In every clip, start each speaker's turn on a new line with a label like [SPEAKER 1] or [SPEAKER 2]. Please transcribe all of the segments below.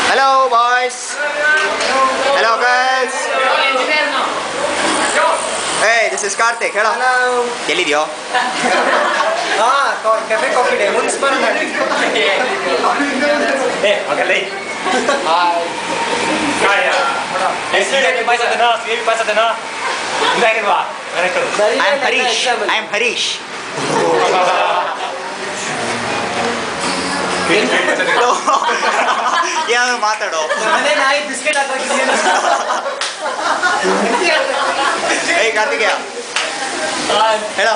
[SPEAKER 1] Hello boys. Hello girls. Hey, this is Karthik. Hello.
[SPEAKER 2] Hello.
[SPEAKER 1] ಎಲ್ಲಿದ್ಯೋ?
[SPEAKER 2] Cafe Coffee Day municipal
[SPEAKER 1] I am Harish. ಏನು ಮಾತಾಡೋ
[SPEAKER 2] ಮನೆ ನಾಯಿ biscuit ಹಾಕಿದ್ದೀನಿ
[SPEAKER 1] ಏಯ್ ಕಾರ್ತಿಕೇಯ ಹೇಳೋ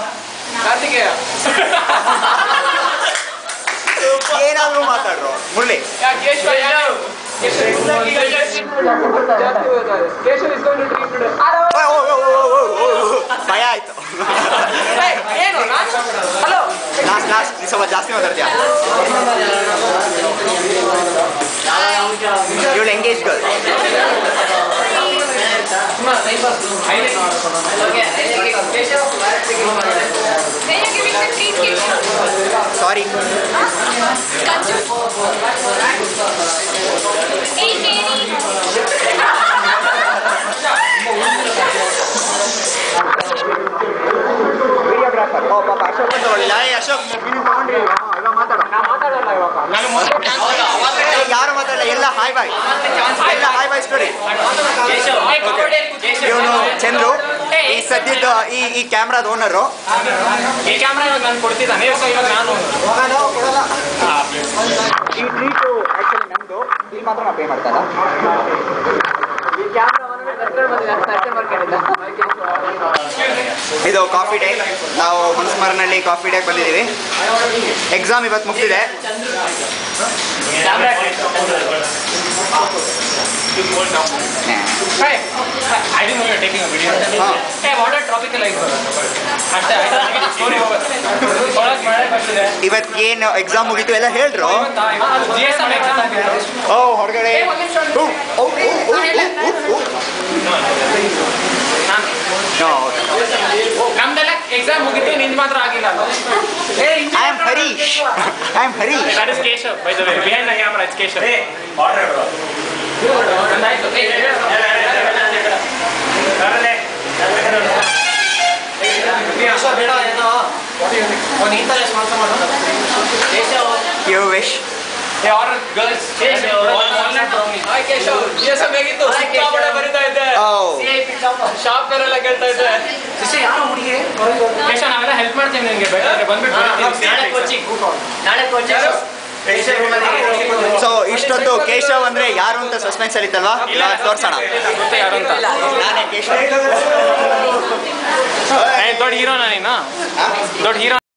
[SPEAKER 2] ಕಾರ್ತಿಕೇಯ
[SPEAKER 1] ಏನಾದರೂ ಮಾತಾಡ್ರು ಮುರಳಿ ಭಯ ಆಯ್ತು ಲಾಸ್ಟ್ ನೀ ಸ್ವಲ್ಪ ಜಾಸ್ತಿ ಮಾತಾಡ್ತೀಯ ಇವಳು ಎಂಗೇಜ್ ಗರ್ಲ್ ಸಾರಿ ವಿಡಿಯೋಗ್ರಾಫರ್ ಓ ಪಾಪ ಅಶೋಕ್ ತಗೊಳ್ಳಿಲ್ಲ ಏ ಅಶೋಕ್ ಯಾರು ಮಾತಾಡಲ್ಲ ಎಲ್ಲ ಹಾಯ್ ಬಾಯ್ ಎಲ್ಲ ಹಾಯ್ ಬಾಯ್ ಸ್ಟೋರಿ ಇವನು ಚಂದ್ರು ಈ ಸದ್ಯದ ಈ ಕ್ಯಾಮ್ರಾದ ಓನರು
[SPEAKER 2] ಈ ಕ್ಯಾಮ್ರಾ ಇವಾಗ ನಾನು ಕೊಡ್ತಿದ್ದಾನೆ ಇವಾಗ ನಾನು
[SPEAKER 1] ಈ ಟ್ರೀಟು ಆ್ಯಕ್ಚುಲಿ ನಮ್ಮದು ಇಲ್ಲಿ ಮಾತ್ರ ನಾವು ಪೇ ಮಾಡ್ತಾರ ಇದು ಕಾಫಿ ಡೇ ನಾವು ಮುನ್ಸ್ಮರ್ನಲ್ಲಿ ಕಾಫಿ ಡೇಗೆ ಬಂದಿದ್ದೀವಿ ಎಕ್ಸಾಮ್ ಇವತ್ತು ಮುಗಿದಿದೆ ಇವತ್ತು ಏನು ಎಕ್ಸಾಮ್ ಮುಗೀತು ಎಲ್ಲ ಹೇಳ್ರು ಓ ಹೊರಗಡೆ
[SPEAKER 2] ನಮ್ದೆಲ್ಲ ಎಕ್ಸಾಮ್ ಮುಗಿತು ನಿಂದು ಮಾತ್ರ ಆಗಿಲ್ಲ
[SPEAKER 1] I am Harish.
[SPEAKER 2] That is Keshav, by the way. Behind the camera, it's Keshav. Hey, order bro.
[SPEAKER 1] You wish.
[SPEAKER 2] Hey, order girls. Hi Keshav. Yes, I'm making this. Kapda barita ide.
[SPEAKER 1] Oh.
[SPEAKER 2] Shop karala kelta ide. Sisse yaru hudige. Keshav naವೆಲ್ಲ help ಮಾಡ್ತೀನಿ ನಿಮಗೆ ಬೇಕಾದ್ರೆ ಬಂದ್ಬಿಟ್ಟು ನಾಳೆ coaching
[SPEAKER 1] so ಇಷ್ಟೊತ್ತು ಕೇಶವ್ ಅಂದ್ರೆ ಯಾರು ಅಂತ ಸಸ್ಪೆನ್ಸ್ ಅಲ್ಲಿತ್ತಲ್ವಾ ತೋರ್ಸೋಣ
[SPEAKER 2] ಗೊತ್ತೇ ಯಾರು ಅಂತ
[SPEAKER 1] ನಾನೇ ಕೇಶವ್
[SPEAKER 2] ದೊಡ್ಡ ಹೀರೋನಾ ನೀನು ದೊಡ್ಡ ಹೀರೋ